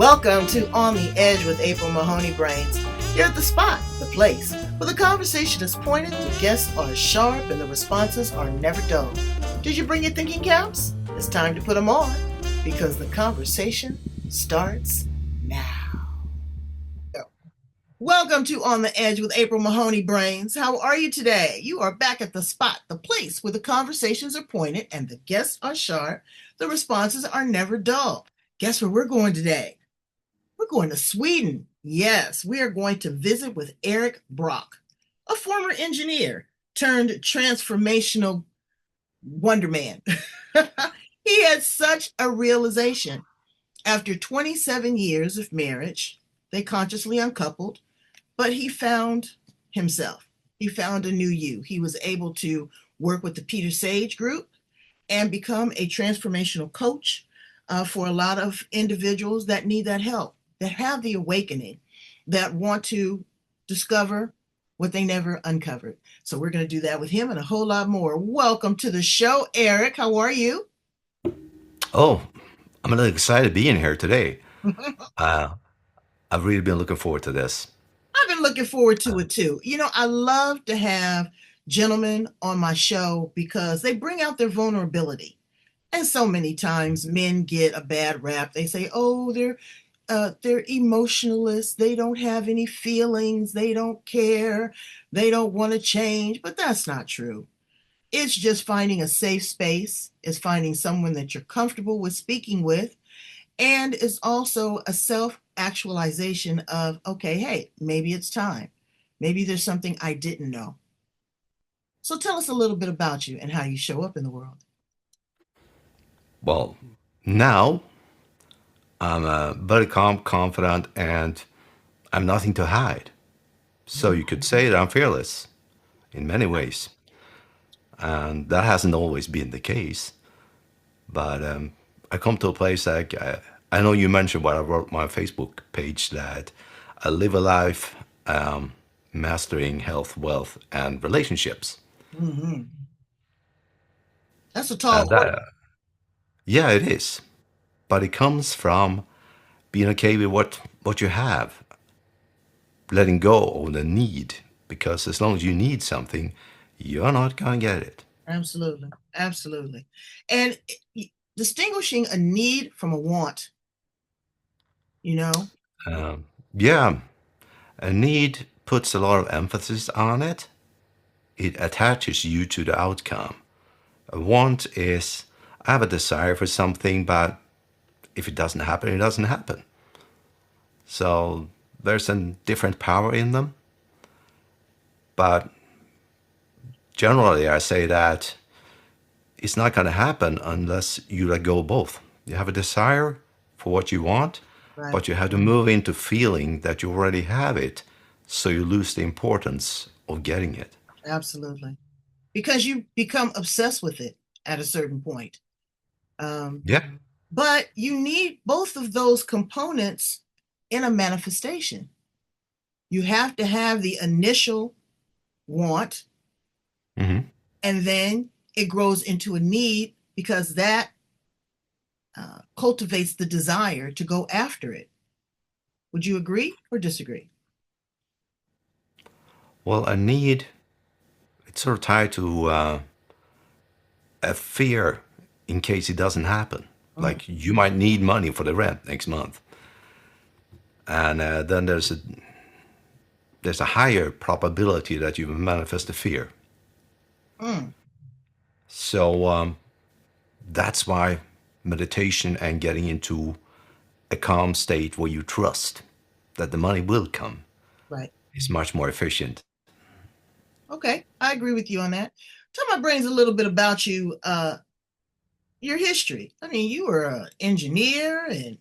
Welcome to On the Edge with April Mahoney Brains. You're at the spot, the place, where the conversation is pointed, the guests are sharp, and the responses are never dull. Did you bring your thinking caps? It's time to put them on, because the conversation starts now. Welcome to On the Edge with April Mahoney Brains. How are you today? You are back at the spot, the place where the conversations are pointed and the guests are sharp. The responses are never dull. Guess where we're going today? We're going to Sweden. Yes, we are going to visit with Erik Brox, a former engineer turned transformational wonder man. He had such a realization. After 27 years of marriage, they consciously uncoupled, but he found himself. He found a new you. He was able to work with the Peter Sage group and become a transformational coach for a lot of individuals that need that help, that have the awakening, that want to discover what they never uncovered. So we're going to do that with him and a whole lot more. Welcome to the show, Erik. How are you? Oh, I'm really excited being here today. I've really been looking forward to this. I've been looking forward to Uh, it too. I love to have gentlemen on my show because they bring out their vulnerability. And so many times men get a bad rap. They say, "Oh, they're emotionalists. They don't have any feelings. They don't care. They don't want to change." But that's not true. It's just finding a safe space. It's finding someone that you're comfortable with speaking with, and it's also a self-actualization of, okay, hey, maybe it's time. Maybe there's something I didn't know. So tell us a little bit about you and how you show up in the world. well, now I'm very calm, confident, and I'm nothing to hide. So you could say that I'm fearless in many ways. And that hasn't always been the case. But I come to a place like I know you mentioned what I wrote on my Facebook page that I live a life mastering health, wealth, and relationships. Mm-hmm. That's a tall And order. that, yeah, it is. But it comes from being okay with what you have, letting go of the need. Because as long as you need something, you're not going to get it. Absolutely. Absolutely. And distinguishing a need from a want, you know? Yeah, a need puts a lot of emphasis on it. It attaches you to the outcome. A want is, I have a desire for something, but if it doesn't happen, it doesn't happen. So there's a different power in them. But generally, I say that it's not going to happen unless you let go of both. You have a desire for what you want, Right. but you have to move into feeling that you already have it, so you lose the importance of getting it. Absolutely. Because you become obsessed with it at a certain point. Um, Yeah. but you need both of those components in a manifestation. You have to have the initial want, Hmm. and then it grows into a need because that cultivates the desire to go after it. Would you agree or disagree? Well, a need, it's sort of tied to a fear in case it doesn't happen. Mm, Like you might need money for the rent next month, and then there's a higher probability that you will manifest a fear. mm, So that's why meditation and getting into a calm state where you trust that the money will come right. is much more efficient. Okay, I agree with you on that. Tell my brains a little bit about you, your history. I mean, you were an engineer, and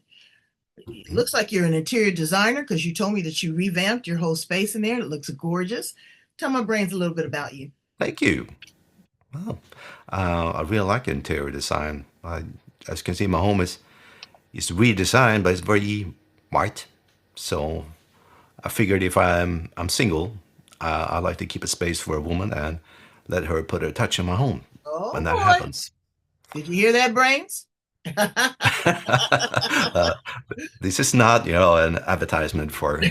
it Mhm. looks like you're an interior designer because you told me that you revamped your whole space in there. It looks gorgeous. Tell my brains a little bit about you. Thank you. Well, I really like interior design. As you can see, my home is redesigned, but it's very white. So I figured if I'm single, I like to keep a space for a woman and let her put her touch on my home Oh when that boy. happens. Did you hear that, brains? uh, this is not, an advertisement for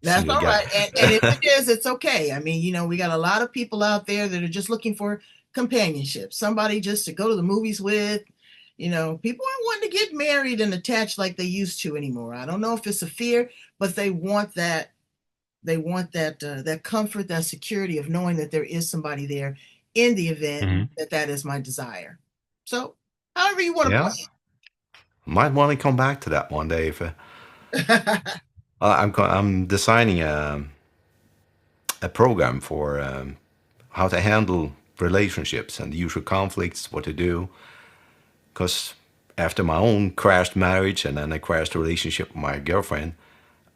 That's single all guy. right. And if it is, it's okay. I mean, we got a lot of people out there that are just looking for companionship, somebody just to go to the movies with. People aren't wanting to get married and attached like they used to anymore. I don't know if it's a fear, but they want that. They want that comfort, that security of knowing that there is somebody there in the event Mhm. that that is my desire. So, however you want to Yeah, play might want to come back to that one day. If it. I'm designing a program for how to handle relationships and the usual conflicts, what to do. Because after my own crashed marriage and then a crashed relationship with my girlfriend,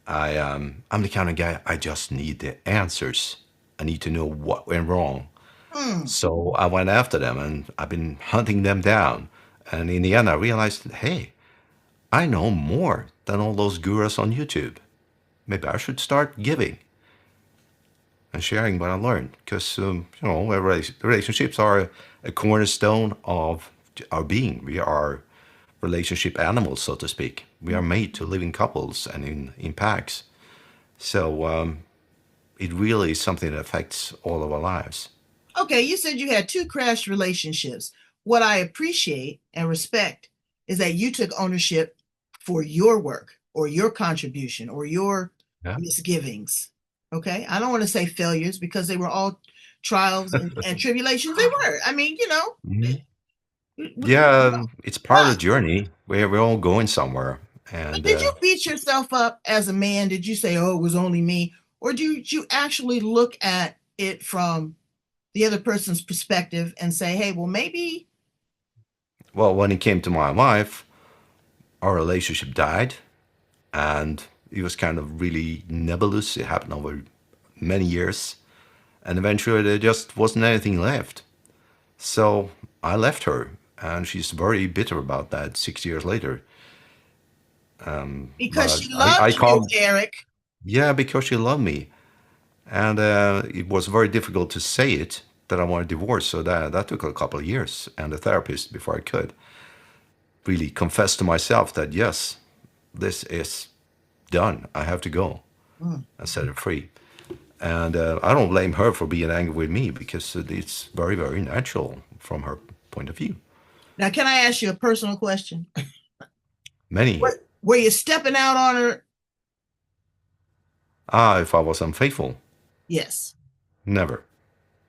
I'm the kind of guy I just need the answers. I need to know what went wrong. Hmm. So I went after them and I've been hunting them down. And in the end, I realized, hey, I know more than all those gurus on YouTube. Maybe I should start giving and sharing what I learned because relationships are a cornerstone of our being. We are relationship animals, so to speak. We are made to live in couples and in packs. So it really is something that affects all of our lives. Okay, you said you had two crashed relationships. What I appreciate and respect is that you took ownership for your work or your contribution or your Yeah. misgivings. Okay, I don't want to say failures because they were all trials and tribulations. They were. I mean, Mhm. we, Yeah, we, it's part of but the journey. We're all going somewhere. but And did you beat yourself up as a man? Did you say, "Oh, it was only me," or did you actually look at it from the other person's perspective and say, "Hey, well, maybe." well, when it came to my wife, our relationship died and it was kind of really nebulous. It happened over many years. And eventually there just wasn't anything left. So I left her, and she's very bitter about that 6 years later. Because But she I loved you, called, Erik. yeah, because she loved me. And it was very difficult to say it that I want a divorce. So that took a couple of years and a therapist before I could really confess to myself that, yes, this is done. I have to go Mm. and set her free. And I don't blame her for being angry with me because it's very, very natural from her point of view. Now, can I ask you a personal question? Many. Were you stepping out on her? If I was unfaithful, Yes, never.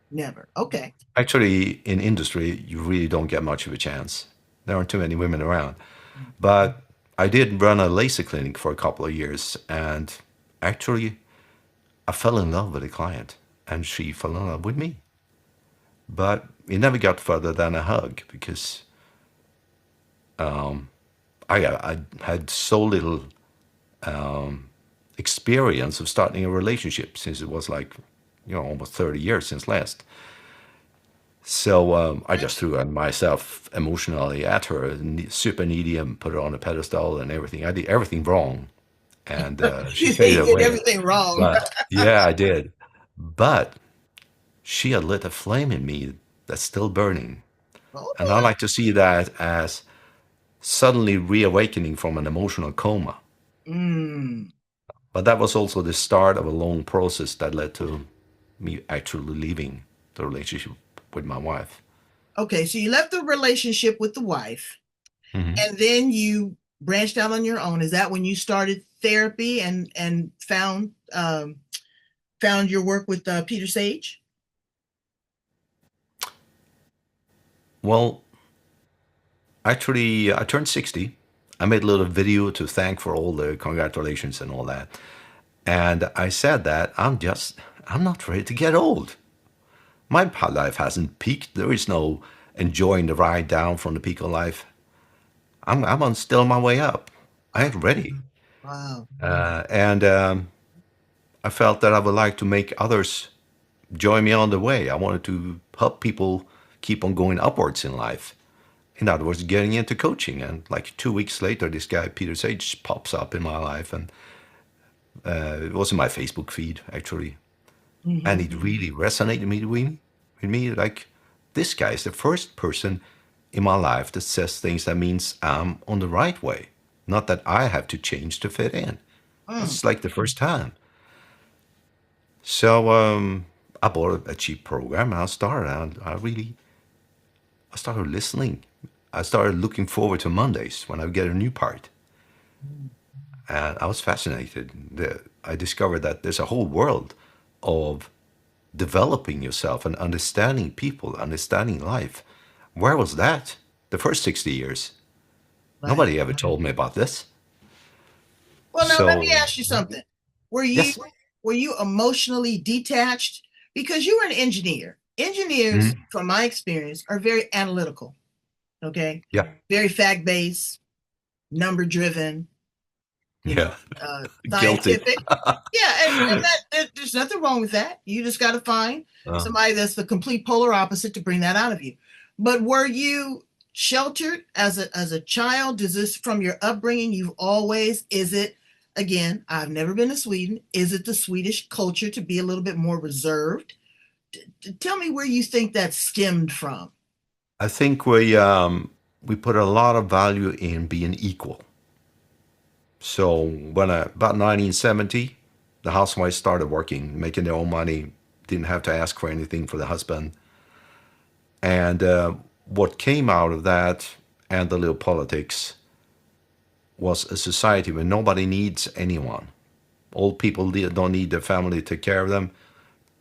never. Okay. Actually, in industry, you really don't get much of a chance. There aren't too many women around. But I did run a laser clinic for a couple of years, and actually, I fell in love with a client, and she fell in love with me. But it never got further than a hug because I had so little experience of starting a relationship since it was like, almost 30 years since last. So I just threw myself emotionally at her, super needy, and put her on a pedestal and everything. I did everything wrong, and she You faded did away. everything wrong. But yeah, I did. But she had lit a flame in me that's still burning, Oh and I boy. like to see that as suddenly reawakening from an emotional coma. Mm. But that was also the start of a long process that led to me actually leaving the relationship with my wife. Okay, so you left the relationship with the wife, Hmm. and then you branched out on your own. Is that when you started therapy and found your work with Peter Sage? Well, actually, I turned 60. I made a little video to thank for all the congratulations and all that. And I said that I'm not ready to get old. My life hasn't peaked. There is no enjoying the ride down from the peak of life. I'm on still my way up. I ain't ready. Wow. And I felt that I would like to make others join me on the way. I wanted to help people keep on going upwards in life. In other words, getting into coaching. And like 2 weeks later, this guy, Peter Sage, pops up in my life. And it was in my Facebook feed, actually. And Hmm. it really resonated with me. Like, this guy is the first person in my life that says things that means I'm on the right way, not that I have to change to fit in. Mm. That's like the first time. So I bought a cheap program and I started. I started listening. I started looking forward to Mondays when I would get a new part, and I was fascinated. I discovered that there's a whole world of developing yourself and understanding people, understanding life. Where was that the first 60 years? Right. Nobody ever told me about this. Well, now let me So, ask you something. Were you yes. were you emotionally detached? Because you were an engineer. Engineers, Mhm. from my experience, are very analytical. Okay, Yeah. very fact based, number driven. You know, Yeah. Guilty. scientific. Yeah, and there's nothing wrong with that. You just got to find Uh, somebody that's the complete polar opposite to bring that out of you. But were you sheltered as a child? Is this from your upbringing? You've always, is it, again, I've never been to Sweden. Is it the Swedish culture to be a little bit more reserved? Tell me where you think that stemmed from. I think we put a lot of value in being equal. So about 1970, the housewives started working, making their own money, didn't have to ask for anything for the husband. And what came out of that and the little politics was a society where nobody needs anyone. Old people don't need their family to take care of them.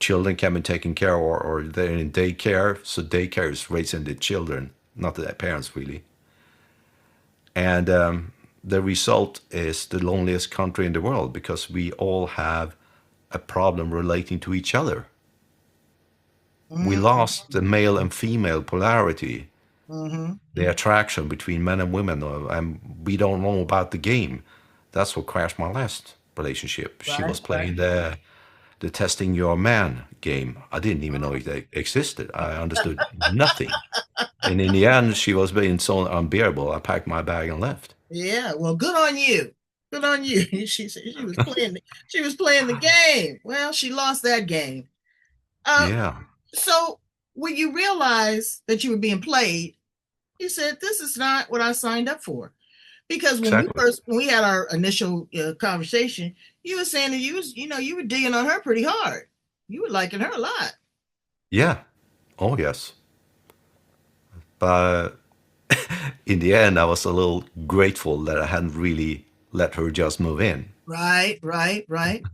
Children can be taken care of, or they're in daycare. So daycare is raising the children, not the parents really. And the result is the loneliest country in the world because we all have a problem relating to each other. We Mm-hmm. lost the male and female polarity, Mm-hmm. the attraction between men and women, and we don't know about the game. That's what crashed my last relationship. She Right, was right. playing the testing your man game. I didn't even know it existed. I understood nothing. And in the end, she was being so unbearable. I packed my bag and left. Yeah, well, good on you. Good on you. She said she was playing the game. Well, she lost that game. Uh Yeah, so when you realized that you were being played, you said this is not what I signed up for. Because exactly. when we had our initial conversation, you were saying that you were digging on her pretty hard. You were liking her a lot. Yeah. Oh, yes. But in the end, I was a little grateful that I hadn't really let her just move in. Right, right, right.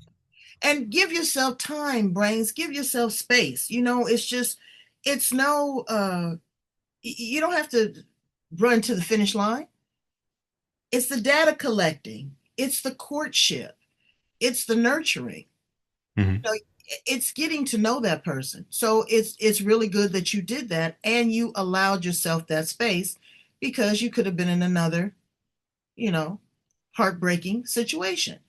And give yourself time, brains. Give yourself space. It's just it's no you don't have to run to the finish line. It's the data collecting, it's the courtship, it's the nurturing. Hmm. You know, it's getting to know that person. So it's really good that you did that and you allowed yourself that space because you could have been in another, you know, heartbreaking situation.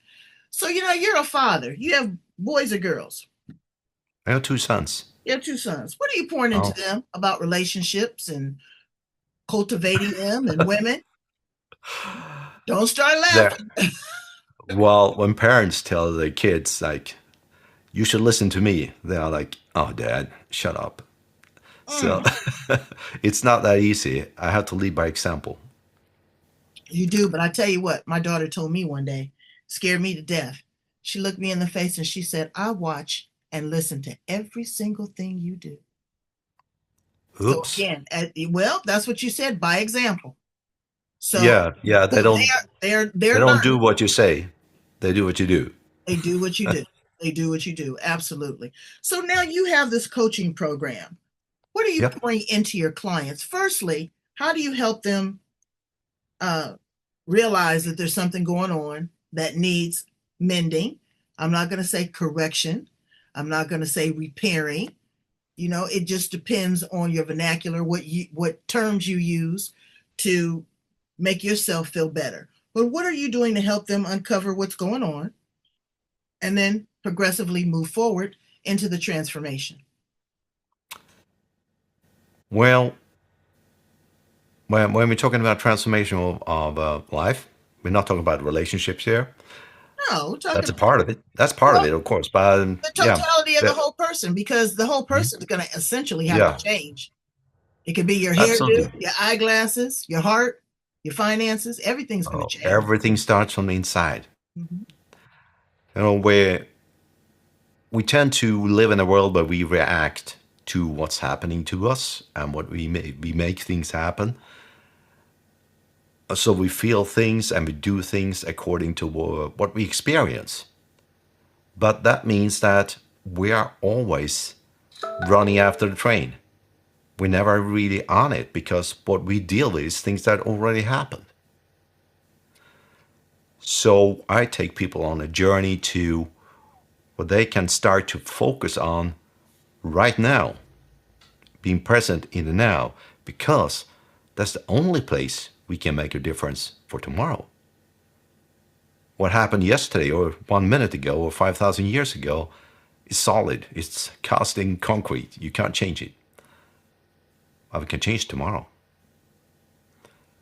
So you're a father. You have boys or girls. I have two sons. You have two sons. What are you pouring into Oh, them about relationships and cultivating them and women? Don't start there. laughing. Well, when parents tell their kids, like, you should listen to me, they are like, oh, dad, shut up. So Mm, it's not that easy. I have to lead by example. you do, but I tell you what, my daughter told me one day, scared me to death. She looked me in the face and she said, I watch and listen to every single thing you do. So Oops. again, well, that's what you said, by example. So Yeah, yeah. so They they're don't do learning. what you say. They do what you do. They do what you do. They do what you do. Absolutely. So now you have this coaching program. What are you Yep. pouring into your clients? Firstly, how do you help them uh, realize that there's something going on that needs mending? I'm not going to say correction. I'm not going to say repairing. It just depends on your vernacular, what terms you use to make yourself feel better. But what are you doing to help them uncover what's going on and then progressively move forward into the transformation? Well, when we're talking about transformation of life, we're not talking about relationships here. No, we're That's talking a part of it. That's part of well it, of course. But the yeah, totality of the that, whole person because the whole mhm, person is going to essentially have to yeah, change. It could be your hairdo, Absolutely. your eyeglasses, your heart, your finances. Everything's going to Oh, change. everything starts from the inside. Mhm. Where we tend to live in a world where we react to what's happening to us and what we make things happen. So we feel things and we do things according to what we experience. But that means that we are always running after the train. We're never really on it because what we deal with is things that already happened. So I take people on a journey to what they can start to focus on right now, being present in the now, because that's the only place we can make a difference for tomorrow. What happened yesterday or 1 minute ago or 5,000 years ago is solid. It's cast in concrete. You can't change it. But we can change tomorrow.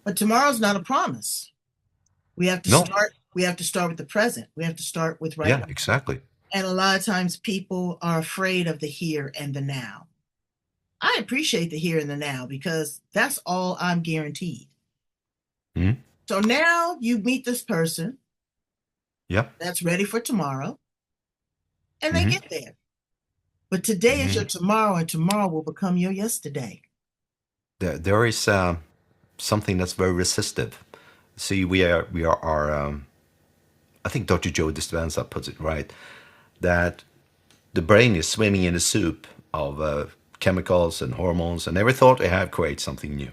But tomorrow's not a promise. We have to No. start. We have to start with the present. We have to start with right Yeah, now. exactly. And a lot of times people are afraid of the here and the now. I appreciate the here and the now because that's all I'm guaranteed. Hmm. So now you meet this person Yeah. that's ready for tomorrow and they Hmm. get there. But today is your Hmm. tomorrow and tomorrow will become your yesterday. There is something that's very resistive. See, we are. I think Dr. Joe Dispenza puts it right that the brain is swimming in a soup of chemicals and hormones, and every thought they have creates something new.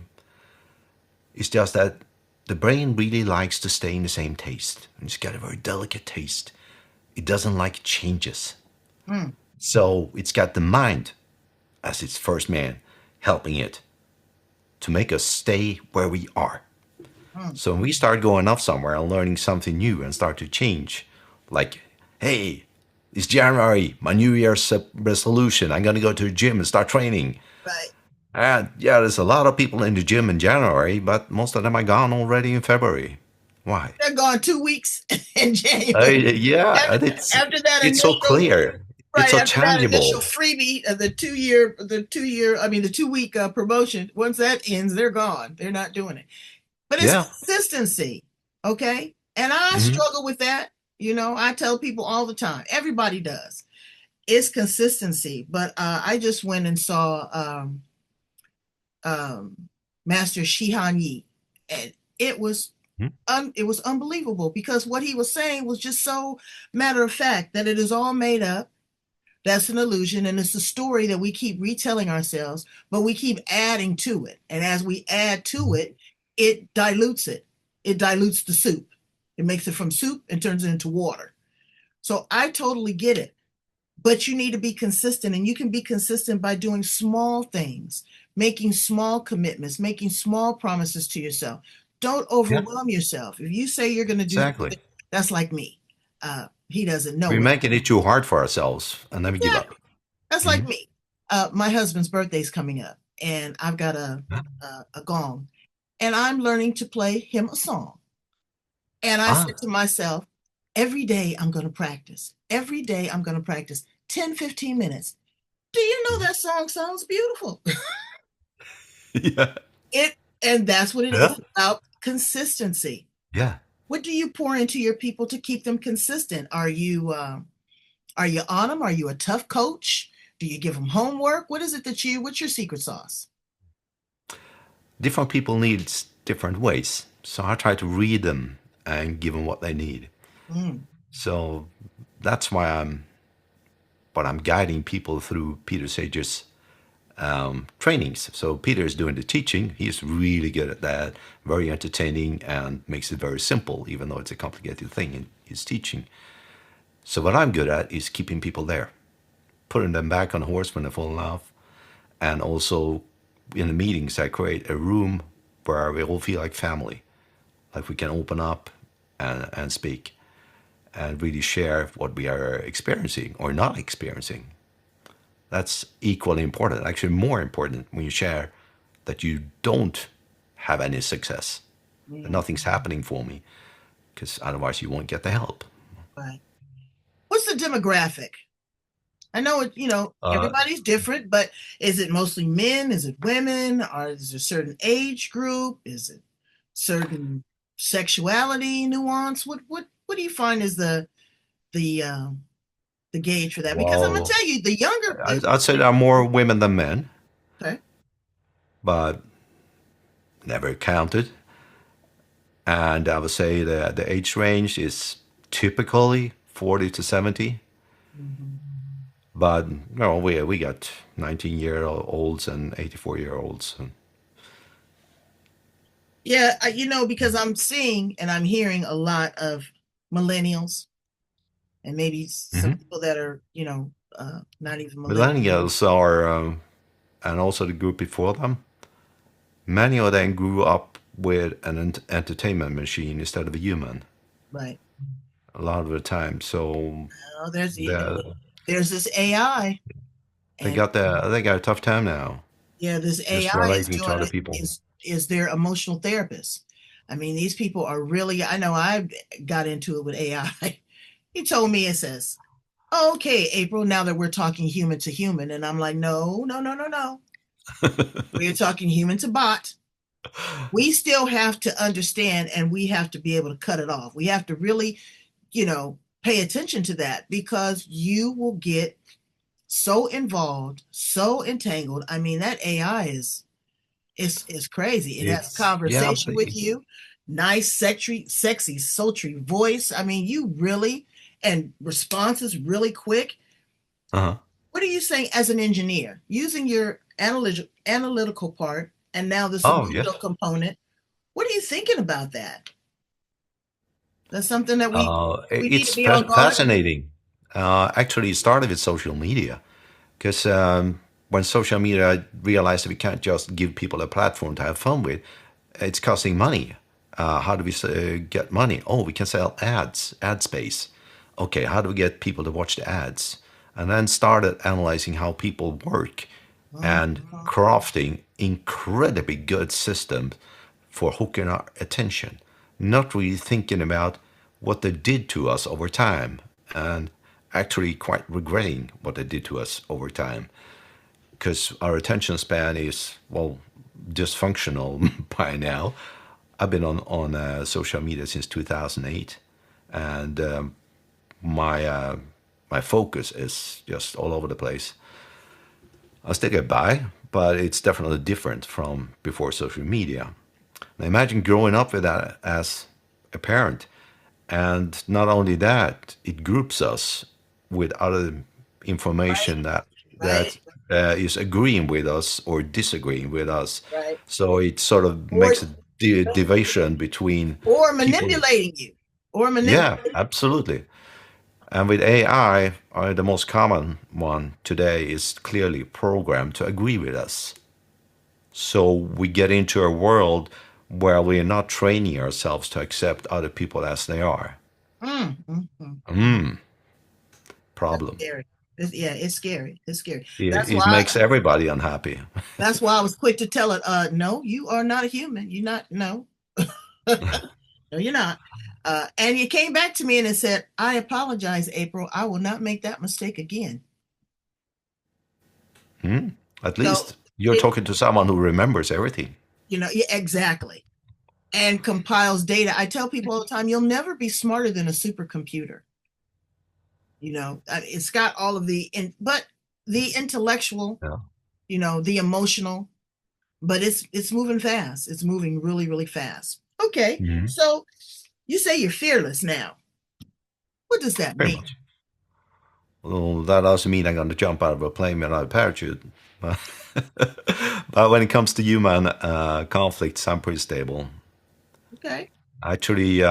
It's just that the brain really likes to stay in the same taste. It's got a very delicate taste. It doesn't like changes. Mm, So it's got the mind as its first man helping it to make us stay where we are. mm. So when we start going off somewhere and learning something new and start to change, like, hey, it's January, my New Year's resolution, I'm going to go to the gym and start training. Right. And yeah, there's a lot of people in the gym in January, but most of them are gone already in February. Why? They're gone 2 weeks in January. Yeah, After, and after that it's so initial, clear. It's right, so after that initial tangible. freebie of the 2 week promotion, once that ends, they're gone. They're not doing it. But it's Yeah. consistency. Okay. And I Hmm. struggle with that. I tell people all the time, everybody does. It's consistency. But I just went and saw um, Master Shihan Yi, and it was it was unbelievable because what he was saying was just so matter of fact that it is all made up. That's an illusion, and it's a story that we keep retelling ourselves, but we keep adding to it. And as we add to it, it dilutes it. It dilutes the soup. It makes it from soup and turns it into water. So I totally get it. But you need to be consistent, and you can be consistent by doing small things, making small commitments, making small promises to yourself. Don't Yeah, overwhelm yourself. If you say you're going to do exactly. something, that's like me. He doesn't know We're what. making it too hard for ourselves and then we give up. Exactly. That's Hmm. like me. My husband's birthday's coming up, and I've got a gong, and I'm learning to play him a song. And I said Ah, to myself, every day I'm going to practice. Every day I'm going to practice 10, 15 minutes. Do you know that song sounds beautiful? yeah. It and that's what it is. Yeah. It's about consistency. Yeah. What do you pour into your people to keep them consistent? Are you on them? Are you a tough coach? Do you give them homework? What is it what's your secret sauce? Different people need different ways. So I try to read them and give them what they need. Mm, So that's why I'm guiding people through Peter Sage's trainings. So Peter is doing the teaching. He's really good at that, very entertaining, and makes it very simple, even though it's a complicated thing in his teaching. So what I'm good at is keeping people there, putting them back on horse when they fall in love, and also in the meetings I create a room where we all feel like family, like we can open up and speak and really share what we are experiencing or not experiencing. That's equally important, actually more important when you share that you don't have any success, that mm, nothing's happening for me, because otherwise you won't get the help. right. What's the demographic I know it, Uh, everybody's different, but is it mostly men? Is it women? Or is there a certain age group? Is it certain sexuality nuance? What do you find is the the gauge for that? Because I'm gonna well, tell you, the younger I'd say there are more women than men, okay, but never counted. And I would say the age range is typically 40 to 70. mhm. But we got 19-year-olds and 84-year-olds. Yeah, because I'm seeing and I'm hearing a lot of millennials and maybe some Mhm. people that are, not even millennials. Millennials are, and also the group before them, many of them grew up with an entertainment machine instead of a human Right. a lot of the time. So Oh, the, there's this AI, and they got a tough time now, yeah, this just AI is relating to doing other it people. is their emotional therapist. I mean, these people are really. I know I got into it with AI. He told me it says, "Oh, okay, April. Now that we're talking human to human," and I'm like, "No, no, no, no, no. We're talking human to bot. We still have to understand, and we have to be able to cut it off. We have to really, pay attention to that because you will get so involved, so entangled. I mean, that AI is crazy. It has It's yeah, conversation with you, nice, sexy, sultry voice. I mean, you really and responses really quick. uh-huh. What are you saying as an engineer using your analytical part and now this Oh emotional yes. component? What are you thinking about that? That's something that we need to It's be on guard. fascinating. Actually, it started with social media because when social media realized that we can't just give people a platform to have fun with, it's costing money. How do we get money? Oh, we can sell ads, ad space. Okay, how do we get people to watch the ads? And then started analyzing how people work and Mhm. crafting incredibly good systems for hooking our attention, not really thinking about what they did to us over time and actually quite regretting what they did to us over time because our attention span is, well, dysfunctional by now. I've been on social media since 2008, and my my focus is just all over the place. I still get by, but it's definitely different from before social media. Now imagine growing up with that as a parent, and not only that, it groups us with other Right, information right, that is agreeing with us or disagreeing with us. right. So it sort of Or makes a division between or people. manipulating you. Or Yeah, manipulating. absolutely. And with AI, the most common one today is clearly programmed to agree with us. So we get into a world where we are not training ourselves to accept other people as they are. Mm. That's Problem. scary. Yeah, it's scary. It's scary. It makes everybody unhappy. That's why I was quick to tell it, no, you are not a human. You're not, no. No, you're not. And you came back to me and it said, I apologize, April. I will not make that mistake again. Hmm? At So least you're it, talking to someone who remembers everything. yeah, exactly. And compiles data. I tell people all the time, you'll never be smarter than a supercomputer. It's got all of but the intellectual, Yeah. the emotional, but it's moving fast. It's moving really, really fast. Okay, Hmm. so you say you're fearless now. What does that Very mean? much. Well, that doesn't mean I'm going to jump out of a plane without a parachute. But, but when it comes to human conflicts, I'm pretty stable. Okay. Actually,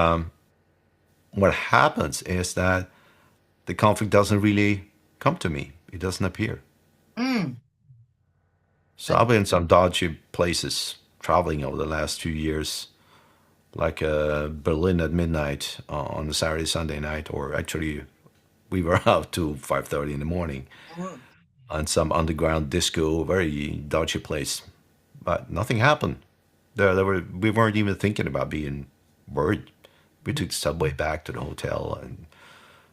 what happens is that the conflict doesn't really come to me. It doesn't appear. Mm, So that, I've been in some dodgy places traveling over the last few years, like Berlin at midnight on a Saturday, Sunday night, or actually we were out to 5:30 in the morning mm, on some underground disco, very dodgy place. But nothing happened. We weren't even thinking about being worried. We took the subway back to the hotel, and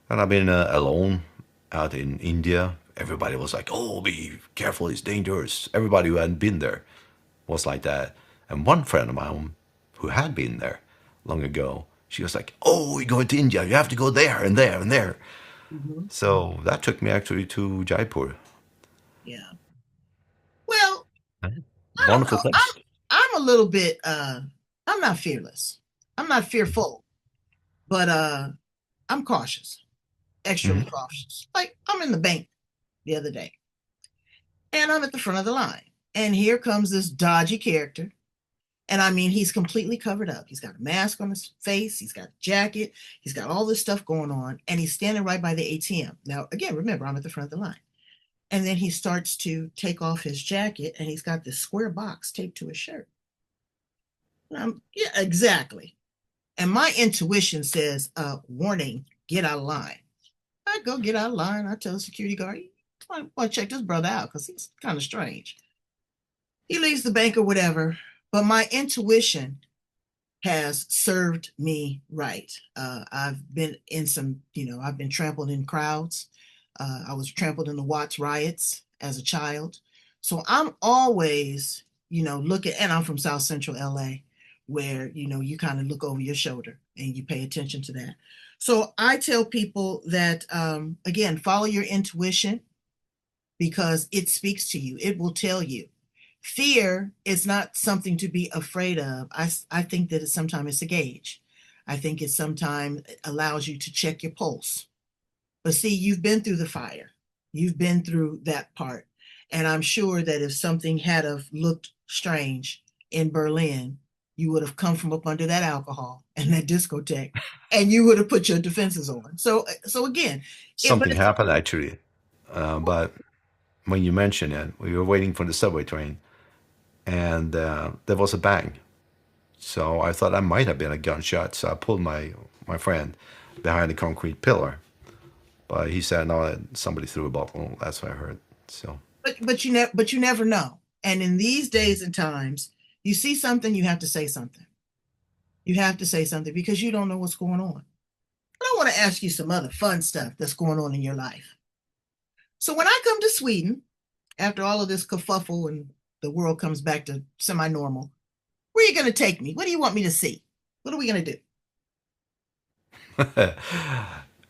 I've been alone out in India Everybody was like, "Oh, be careful, it's dangerous." Everybody who hadn't been there was like that. And one friend of mine who had been there long ago, she was like, "Oh, we're going to India. You have to go there and there and there." Mhm. So that took me actually to Jaipur. Yeah. Well, I don't Wonderful know. place. I'm a little bit I'm not fearless. I'm not fearful, but I'm cautious, extremely Hmm. cautious. Like I'm in the bank the other day and I'm at the front of the line. And here comes this dodgy character. And I mean, he's completely covered up. He's got a mask on his face, he's got a jacket, he's got all this stuff going on, and he's standing right by the ATM. Now, again, remember, I'm at the front of the line. And then he starts to take off his jacket and he's got this square box taped to his shirt. Yeah, exactly. And my intuition says, warning, get out of line. I go get out of line. I tell the security guard, I want to check this brother out because he's kind of strange. He leaves the bank or whatever. But my intuition has served me right. I've been in some, I've been trampled in crowds. I was trampled in the Watts riots as a child. So I'm always, looking, and I'm from South Central LA, where, you kind of look over your shoulder and you pay attention to that. So I tell people that, again, follow your intuition because it speaks to you, it will tell you. Fear is not something to be afraid of. I think that it's sometimes it's a gauge. I think it sometimes allows you to check your pulse. But see, you've been through the fire. You've been through that part. And I'm sure that if something had have looked strange in Berlin, you would have come from up under that alcohol and that discotheque and you would have put your defenses on. So again, but Something it's happened actually, but when you mentioned it, we were waiting for the subway train, and there was a bang. So I thought I might have been a gunshot. So I pulled my friend behind the concrete pillar, but he said no, somebody threw a bottle. That's what I heard. So but you never know. And in these days and times, you see something, you have to say something. You have to say something because you don't know what's going on. But I want to ask you some other fun stuff that's going on in your life. So when I come to Sweden, after all of this kerfuffle and the world comes back to semi-normal, where are you going to take me? What do you want me to see? What are we going to do?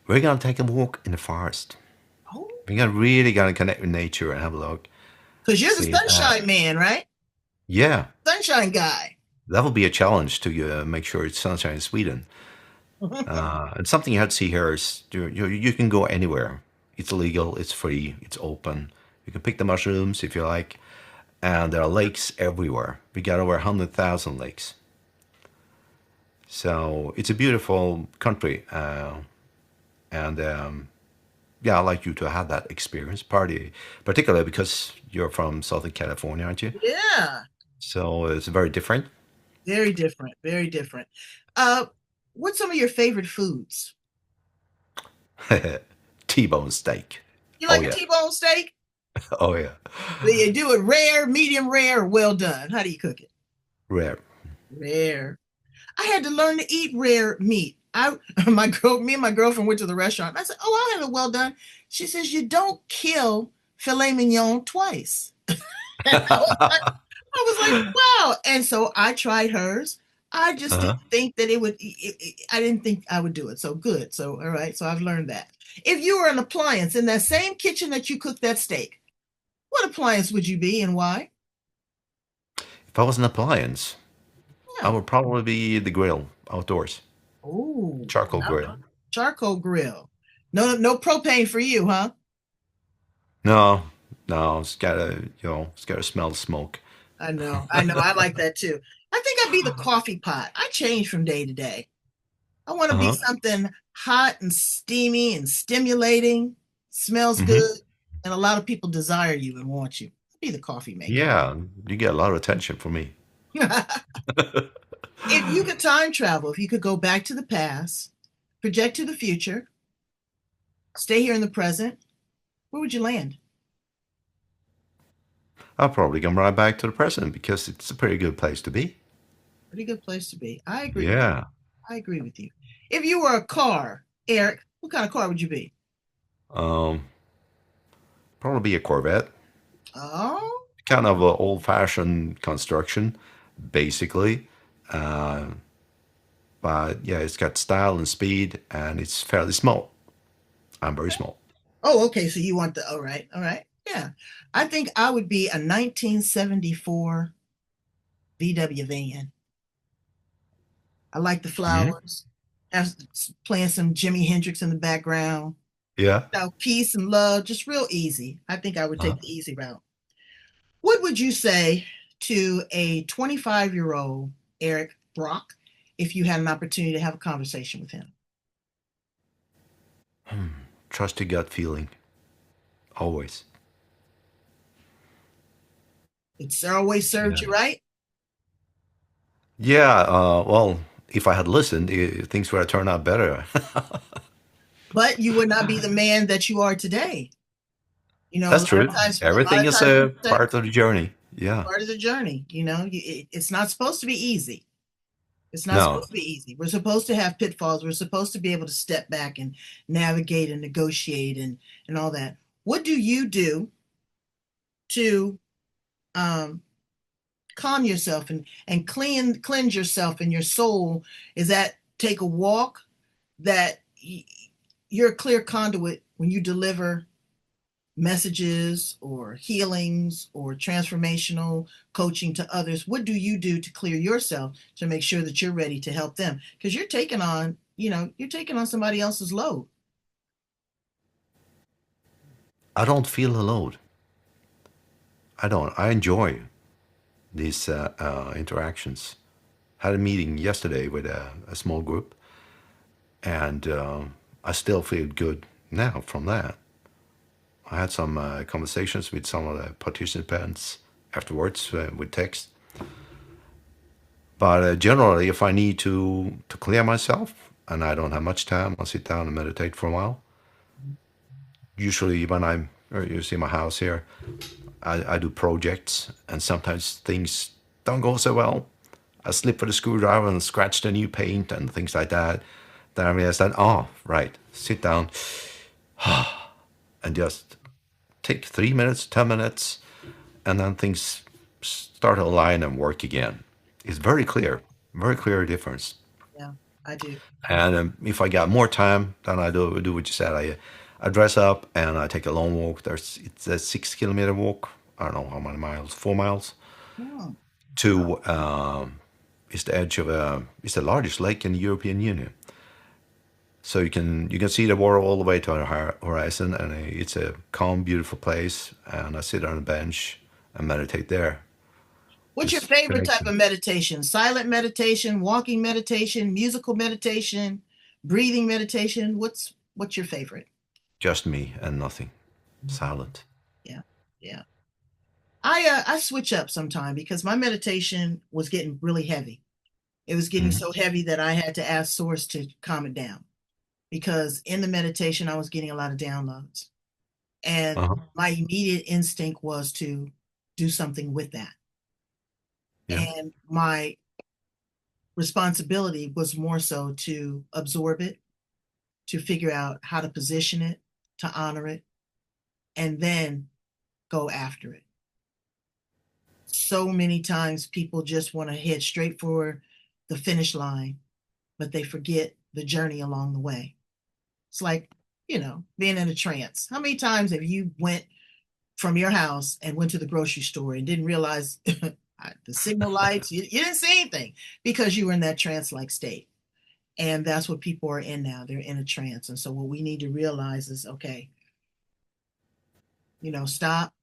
we're gonna take a walk in the forest. Oh, We're gonna really gonna connect with nature and have a look. because you're the See, sunshine man, right? yeah, Sunshine guy. that will be a challenge to make sure it's sunshine in Sweden. And something you have to see here is you can go anywhere. It's legal, it's free, it's open. You can pick the mushrooms if you like, and there are lakes everywhere. We got over 100,000 lakes. So it's a beautiful country, and yeah, I'd like you to have that experience, party, particularly because you're from Southern California, aren't you? Yeah, So it's very different. very different, very different. Uh, what's some of your favorite foods? T-bone steak. You Oh like a yeah, T-bone steak? oh yeah, Do you do it rare, medium rare, or well done? How do you cook it? rare. Rare. I had to learn to eat rare meat. Me and my girlfriend went to the restaurant. I said, "Oh, I'll have it well done." She says, "You don't kill filet mignon twice." And I was like, "Wow!" And so I tried hers. I just Uh-huh. didn't think that it would. I didn't think I would do it. So good. So all right. So I've learned that. If you were an appliance in that same kitchen that you cooked that steak, what appliance would you be and why? If I was an appliance, I Yeah. would probably be the grill outdoors, Oh, charcoal grill. charcoal grill. No, no propane for you, huh? No, no, it's gotta, it's gotta smell the smoke. I know. I know. I like that too. I think I'd be the coffee pot. I change from day to day. I want to be Uh-huh. something hot and steamy and stimulating, smells Hmm. good, and a lot of people desire you and want you. Be the coffee maker. Yeah, you get a lot of attention from me. If you could time travel, if you could go back to the past, project to the future, stay here in the present, where would you land? I'll probably come right back to the present because it's a pretty good place to be. Pretty good place to be. I agree with you. Yeah. I agree with you. If you were a car, Eric, what kind of car would you be? Um, Probably a Corvette. Oh, Kind of an old-fashioned construction, basically. Uh, but yeah, it's got style and speed, and it's fairly small. I'm very small. oh, okay. So you want the, all right, all right. Yeah. I think I would be a 1974 VW van. I like the Mhm. flowers, have, playing some Jimi Hendrix in the background. Yeah. Peace and love, just real easy. I think I would Uh-huh. take the easy route. What would you say to a 25-year-old Erik Brock if you had an opportunity to have a conversation with him? Trust your gut feeling, always. It's always served Yeah. you right, Yeah. Well, if I had listened, things would have turned out better. but you would not be the man that you are today. That's true. A lot Everything of is times a people say part of the journey. Yeah. part of the journey. It's not supposed to be easy. It's not No, supposed to be easy. We're supposed to have pitfalls. We're supposed to be able to step back and navigate and negotiate and all that. What do you do to um, calm yourself and cleanse yourself and your soul? Is that take a walk? That you're a clear conduit when you deliver messages or healings or transformational coaching to others. What do you do to clear yourself to make sure that you're ready to help them? Because you're taking on somebody else's load. I don't feel alone. I don't. I enjoy these interactions. Had a meeting yesterday with a small group, and I still feel good now from that. I had some conversations with some of the participants afterwards with text. But generally, if I need to clear myself and I don't have much time, I'll sit down and meditate for a while. Usually, when I'm, or you see my house here, I do projects, and sometimes things don't go so well. I slip with a screwdriver and scratch the new paint and things like that. Then I realize that, oh, right, sit down and just take 3 minutes, 10 minutes, and then things start to align and work again. It's very clear difference. Yeah, I do. And if I got more time, then I do what you said. I dress up and I take a long walk. It's a 6 kilometer walk. I don't know how many miles, 4 miles Oh, to it's the edge of it's the largest lake in the European Union. So you can see the water all the way to the horizon, and it's a calm, beautiful place. And I sit on a bench and meditate there. what's your Just favorite type of connection, meditation? Silent meditation, walking meditation, musical meditation, breathing meditation? What's your favorite? just me and nothing, silent. Yeah, yeah. I switch up sometime because my meditation was getting really heavy. It was getting Hmm. so heavy that I had to ask Source to calm it down because in the meditation I was getting a lot of downloads, and Uh-huh. my immediate instinct was to do something with that. Yeah. And my responsibility was more so to absorb it, to figure out how to position it, to honor it, and then go after it. So many times people just want to head straight for the finish line, but they forget the journey along the way. It's like, being in a trance. How many times have you went from your house and went to the grocery store and didn't realize the signal lights, you didn't see anything because you were in that trance-like state? And that's what people are in now. They're in a trance. And so what we need to realize is, okay, stop,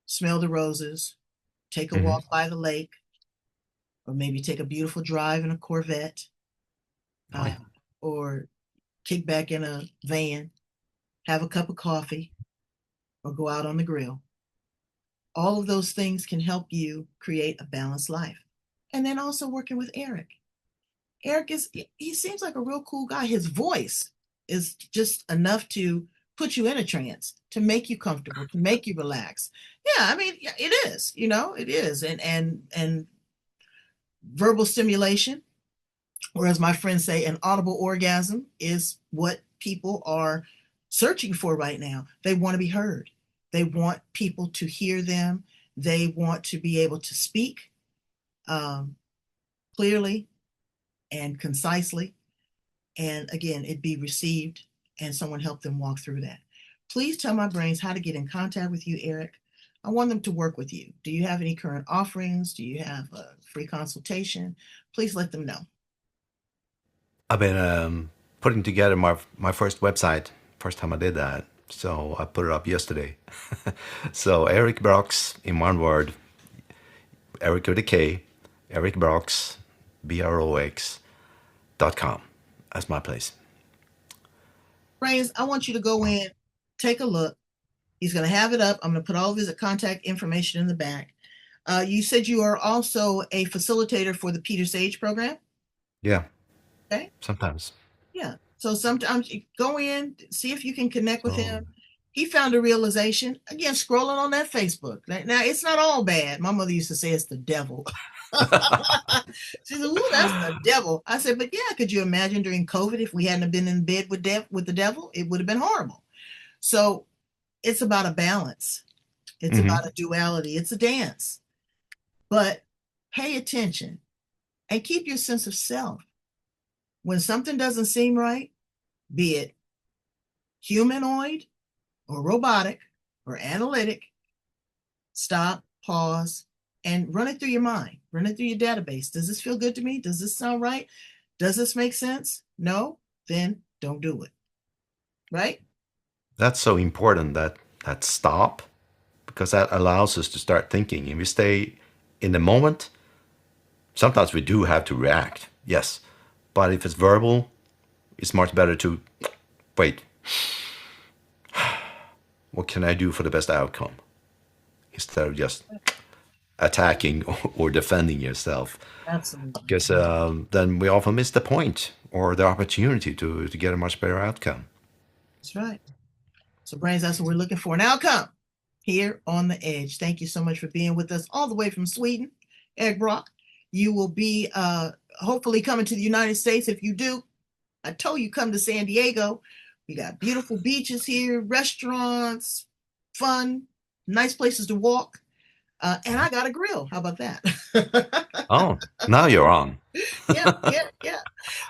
smell the roses, take a Hmm. walk by the lake, or maybe take a beautiful drive in a Corvette, Oh uh, yeah. or kick back in a van, have a cup of coffee, or go out on the grill. All of those things can help you create a balanced life. And then also working with Erik. He seems like a real cool guy. His voice is just enough to put you in a trance, to make you comfortable, to make you relax. Yeah, I mean, yeah, it is, it is. And verbal stimulation, or as my friends say, an audible orgasm is what people are searching for right now. They want to be heard. They want people to hear them. They want to be able to speak um, clearly and concisely. And again, it be received and someone help them walk through that. Please tell my brains how to get in contact with you, Erik. I want them to work with you. Do you have any current offerings? Do you have a free consultation? Please let them know. I've been putting together my first website. First time I did that, so I put it up yesterday. So Erik Brox in one word, Erik with a K, Erik Brox, BROX.com. That's my place. Brains, I want you to go in, take a look. He's going to have it up. I'm going to put all of his contact information in the back. You said you are also a facilitator for the Peter Sage program. Yeah, Okay. sometimes. Yeah. So sometimes you go in, see if you can connect with So him. He found a realization. Again, scrolling on that Facebook. Now, it's not all bad. My mother used to say it's the devil. She said, "Ooh, that's the devil." I said, "But yeah, could you imagine during COVID if we hadn't been in bed with the devil? It would have been horrible." So it's about a balance. It's hmm about a duality. It's a dance. But pay attention and keep your sense of self. When something doesn't seem right, be it humanoid or robotic or analytic, stop, pause, and run it through your mind. Run it through your database. Does this feel good to me? Does this sound right? Does this make sense? No? Then don't do it. Right? that's so important, that stop, because that allows us to start thinking. If we stay in the moment, sometimes we do have to react, yes. But if it's verbal, it's much better to wait. What can I do for the best outcome? Instead of just attacking or defending yourself. Absolutely. Because then we often miss the point or the opportunity to get a much better outcome. That's right. So, brains, that's what we're looking for. An outcome here on the edge. Thank you so much for being with us all the way from Sweden, Erik Brock. You will be hopefully coming to the United States. If you do, I told you come to San Diego. We got beautiful beaches here, restaurants, fun, nice places to walk. And I got a grill. How about that? Oh, now you're on. Yeah, yeah, yeah.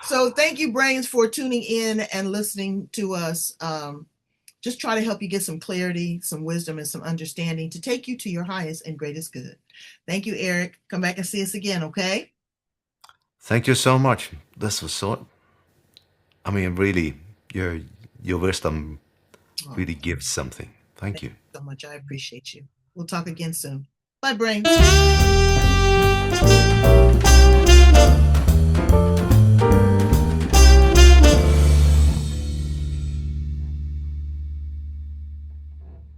So thank you, Brains, for tuning in and listening to us. Just try to help you get some clarity, some wisdom, and some understanding to take you to your highest and greatest good. Thank you, Erik. Come back and see us again, okay? Thank you so much. This was so. I mean, really, your wisdom Oh, really gives something. Thank thank you. you so much. I appreciate you. We'll talk again soon. Bye, Brains.